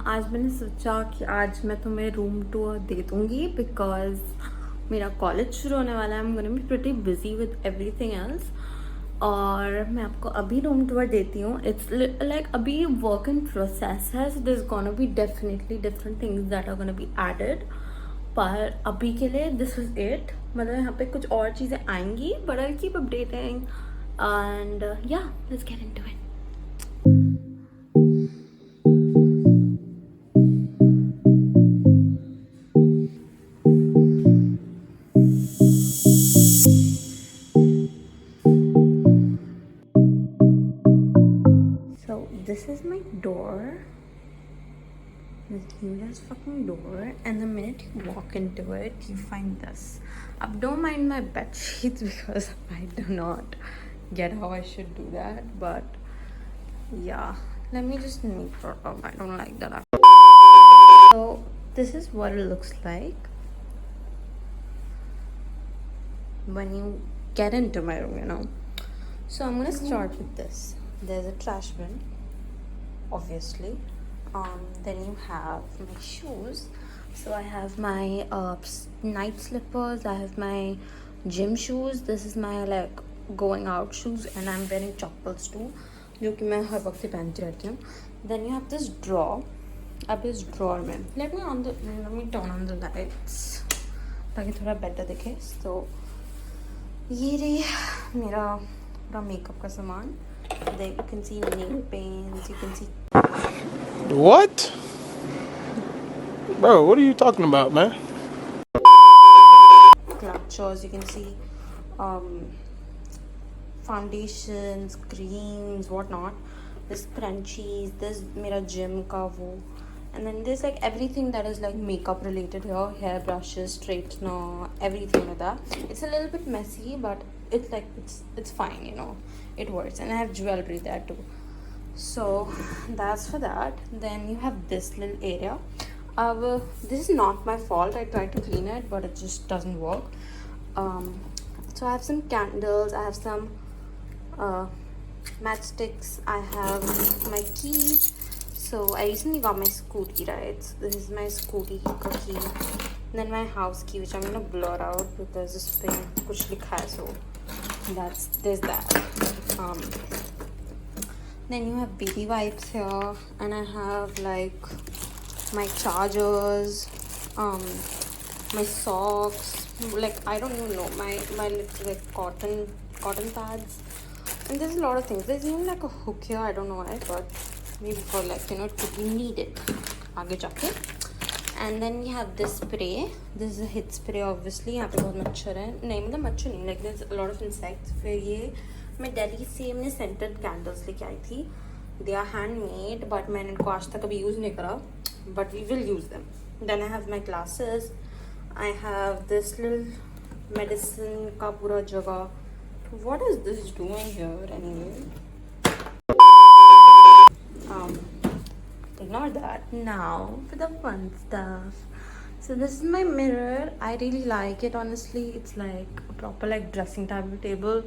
आज मैंने सोचा कि आज मैं तुम्हें रूम टूर दे दूँगी बिकॉज मेरा कॉलेज शुरू होने वाला है. I am gonna be pretty busy with everything else. और मैं आपको अभी रूम टूर देती हूँ. इट्स लाइक अभी वर्क इन प्रोसेस है. So this gonna be definitely different things that are gonna be added. पर अभी के लिए दिस इज इट. मतलब यहाँ पे कुछ और चीज़ें आएंगी but I keep updating and yeah let's get into it. This is my door. This is fucking door, and the minute you walk into it, you find this. Don't mind my bed sheets because I do not get how I should do that. But yeah, let me just make sure. I don't like that. So this is what it looks like when you get into my room. So I'm gonna start with this. There's a trash bin. Obviously, then you have my shoes. So I have my night slippers, I have my gym shoes, this is my like going out shoes, and I'm wearing chappals too जो कि मैं हर वक्त पहनती रहती हूँ. Then you have this drawer. अब इस drawer में let me turn on the lights ताकि थोड़ा better दिखे. So ये रही मेरा पूरा मेकअप का सामान. There you can see nail paints, you can see... What? Bro, what are you talking about, man? Clutches, you can see foundations, creams, whatnot. This crunchies, this mera gym ka wo. And then there's like everything that is like makeup related here. Hair brushes, straightener, everything like that. It's a little bit messy, but it's like it's fine, it works. And I have jewelry there too. So that's for that. Then you have this little area. This is not my fault. I tried to clean it, but it just doesn't work. So I have some candles, I have some matchsticks, I have my keys. So I recently got my scooty, right? So this is my scooty key. Then my house key, which I'm gonna blur out because this thing kuch likha hai, so there's that. Then you have baby wipes here, and I have like my chargers, my socks, like I don't even know, my little like cotton pads, and there's a lot of things. There's even like a hook here, I don't know why, but maybe for like it could be needed आगे जाके. And then we have this spray. This is a hit spray obviously. यहाँ पे बहुत मच्छर है. नहीं मतलब मच्छर नहीं, like there's a lot of insects. फिर ये मैं दिल्ली से मैंने scented candles लेके आई थी. They are handmade, but मैंने इनको आज तक कभी use नहीं करा. But we will use them. Then I have my glasses. I have this little medicine का पूरा जगह. What is this doing here anyway? Ignore that. Now for the fun stuff. So this is my mirror. I really like it, honestly. It's like a proper like dressing table,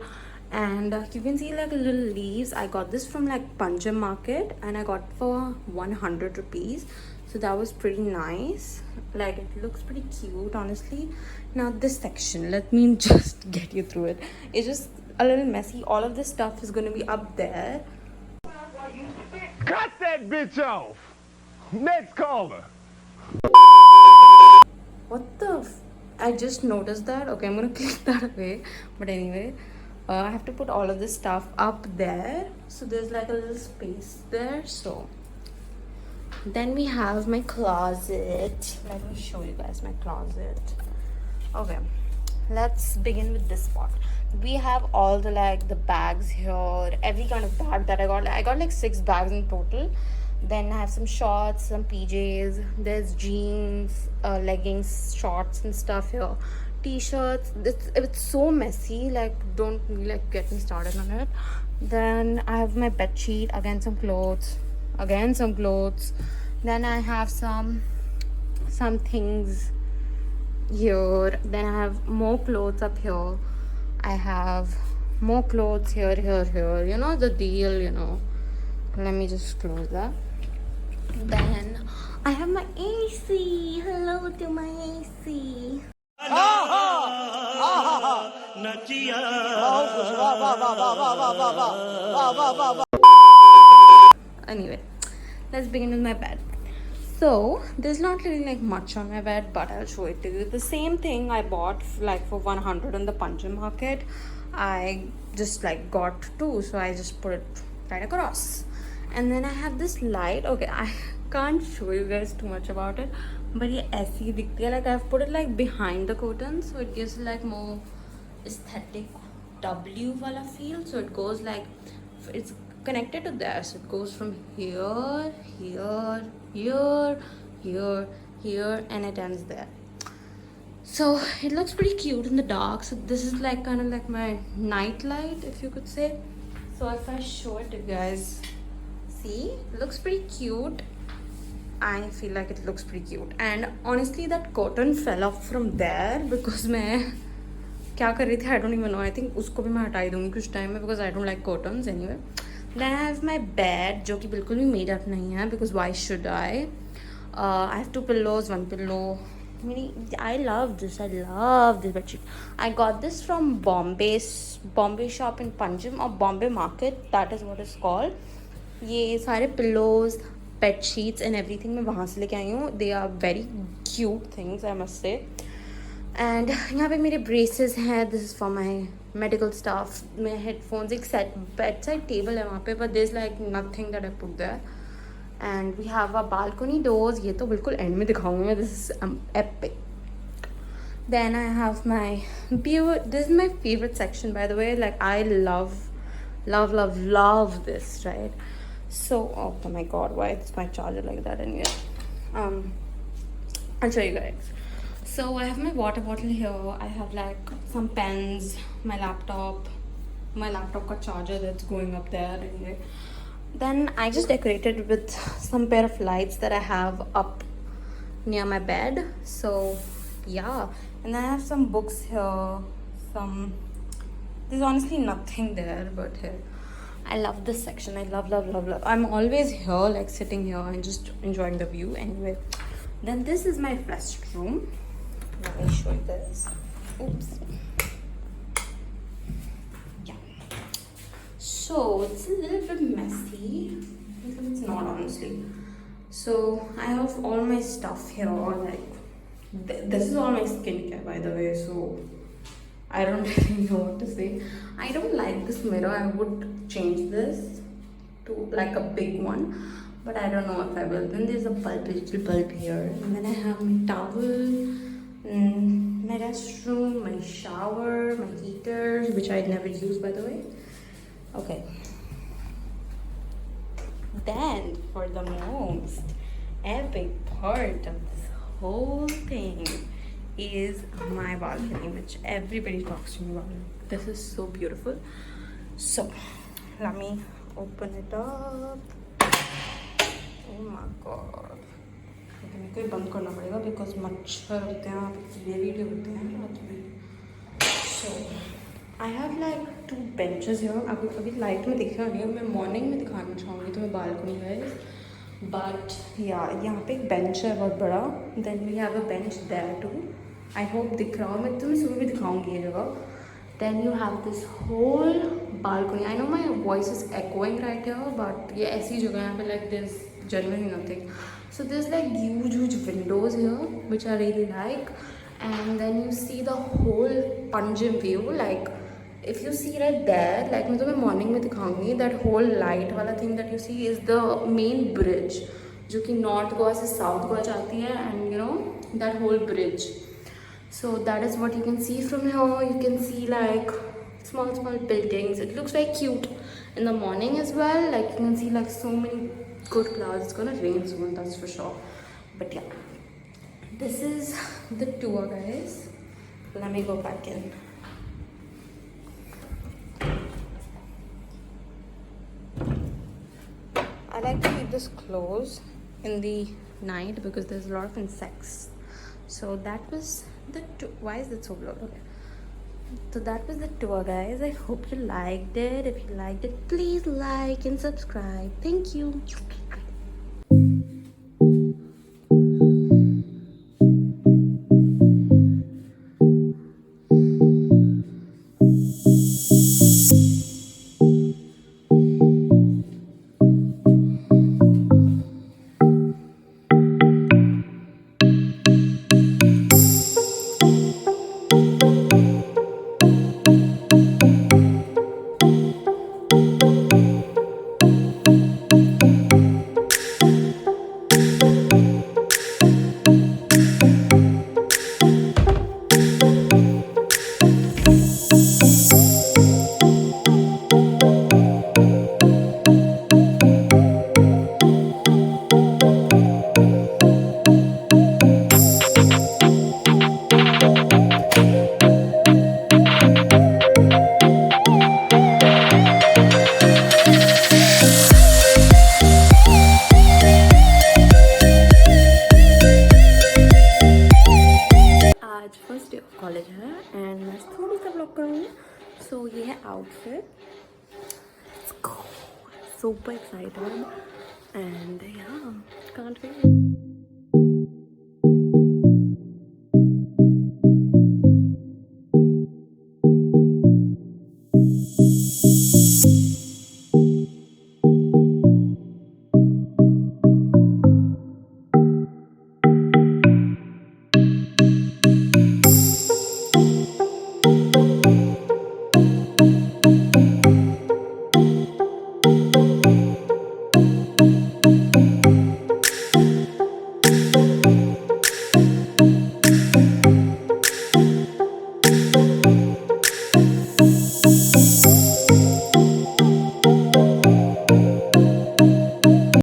and you can see like little leaves. I got this from like Punjab market, and I got it for 100 rupees. So that was pretty nice. Like it looks pretty cute, honestly. Now this section, let me just get you through it. It's just a little messy. All of this stuff is going to be up there. Cut that bitch off! Next caller! What the I just noticed that. Okay, I'm gonna click that away. But anyway, I have to put all of this stuff up there. So there's like a little space there. So then we have my closet. Let me show you guys my closet. Okay, let's begin with this part. We have all the like the bags here, every kind of bag that I got. I got like 6 bags in total. Then I have some shorts, some PJs, there's jeans, leggings, shorts and stuff here, t-shirts. It's so messy, like don't like get me started on it. Then I have my bed sheet, again some clothes, again some clothes. Then I have some things here. Then I have more clothes up here. I have more clothes here, the deal. Let me just close that. Then I have my AC. Hello to my AC. Anyway, let's begin with my bed. So there's not really like much on my bed, but I'll show it to you. The same thing I bought like for 100 on the Punjab market. I just like got two, so I just put it right across. And then I have this light. Okay, I can't show you guys too much about it, but ये ऐसी दिखती है. Like I've put it like behind the curtains, so it gives like more aesthetic W wala feel. So it goes like, it's connected to there, so it goes from here, here, here, here, here, and it ends there. So it looks pretty cute in the dark. So this is like kind of like my night light, if you could say. So if I show it to you guys, see, it looks pretty cute. I feel like it looks pretty cute. And honestly, that curtain fell off from there because मैं क्या कर रही थी, I don't even know. I think उसको भी मैं हटा ही दूँगी कुछ टाइम में because I don't like curtains anyway. Then I have my bed, जो कि बिल्कुल भी made up नहीं है because why should I? I have two pillows, one pillow. I love this. I love this bedsheet. I got this from Bombay shop in Punjab or Bombay market. That is what it's called. ये सारे pillows, bed sheets and everything मैं वहाँ से लेके आई हूँ. They are very cute things, I must say. And यहाँ पे मेरे braces हैं. This is for my medical stuff. मेरे headphones, एक set bedside table है वहाँ पे, but there's like nothing that I put there. And we have our balcony doors. ये तो बिल्कुल end में दिखाऊंगी मैं. This is epic. Then I have my view. This is my favorite section, by the way. Like I love this, right? So, oh my god, why is my charger like that anyway? I'll show you guys. So I have my water bottle here. I have like some pens, my laptop ka charger that's going up there anyway. Then I just decorated with some pair of lights that I have up near my bed. So yeah, and then I have some books here. There's honestly nothing there, but here. I love this section. I love. I'm always here, like sitting here and just enjoying the view. Anyway, then this is my restroom. Let me show you guys. Oops. Yeah. So it's a little bit messy. It's not, honestly. So I have all my stuff here. Like this is all my skincare, by the way. So I don't really know what to say. I don't like this mirror. I would change this to like a big one, but I don't know if I will. Then there's a little bulb here. And then I have my towel, my restroom, my shower, my heaters, which I never use, by the way. Okay. Then for the most epic part of this whole thing is my balcony, which everybody talks to me about. This is so beautiful. So let me open it up. Oh my god, मेरे को बंद करना पड़ेगा because मच्छर होते हैं, कीड़े होते हैं रात में. So I have like two benches here. अभी लाइट में दिख रहा नहीं है, मैं मॉर्निंग में दिखाना चाहूँगी तुम्हें बालकनी गाइस. But yeah, यहाँ पे एक bench है बहुत बड़ा. Then we have a bench there too. I hope दिख रहा हो, मैं तुम्हें सुबह भी दिखाऊंगी ये जगह. Then you have this whole balcony. I know my voice is echoing right here, but ये ऐसी जगह है यहाँ पे, like there's generally nothing. So there's like huge windows here, which I really like. And then you see the whole Punjab view. Like if you see right there, like मैं तुम्हें morning में दिखाऊंगी, that whole light वाला thing that you see is the main bridge, जो कि North Goa से South Goa जाती है, and you know that whole bridge. So that is what you can see from here. You can see like small buildings. It looks very cute in the morning as well. Like you can see like so many good clouds. It's gonna rain soon, that's for sure. But yeah, this is the tour, guys. Let me go back in. I like to keep this closed in the night because there's a lot of insects. So that was the tour. Why is it so blurred? Okay. So that was the tour, guys. I hope you liked it. If you liked it, please like and subscribe. Thank you. मैं थोड़ी सा blog करूँगी. सो ये है outfit. Super excited and yeah, can't wait.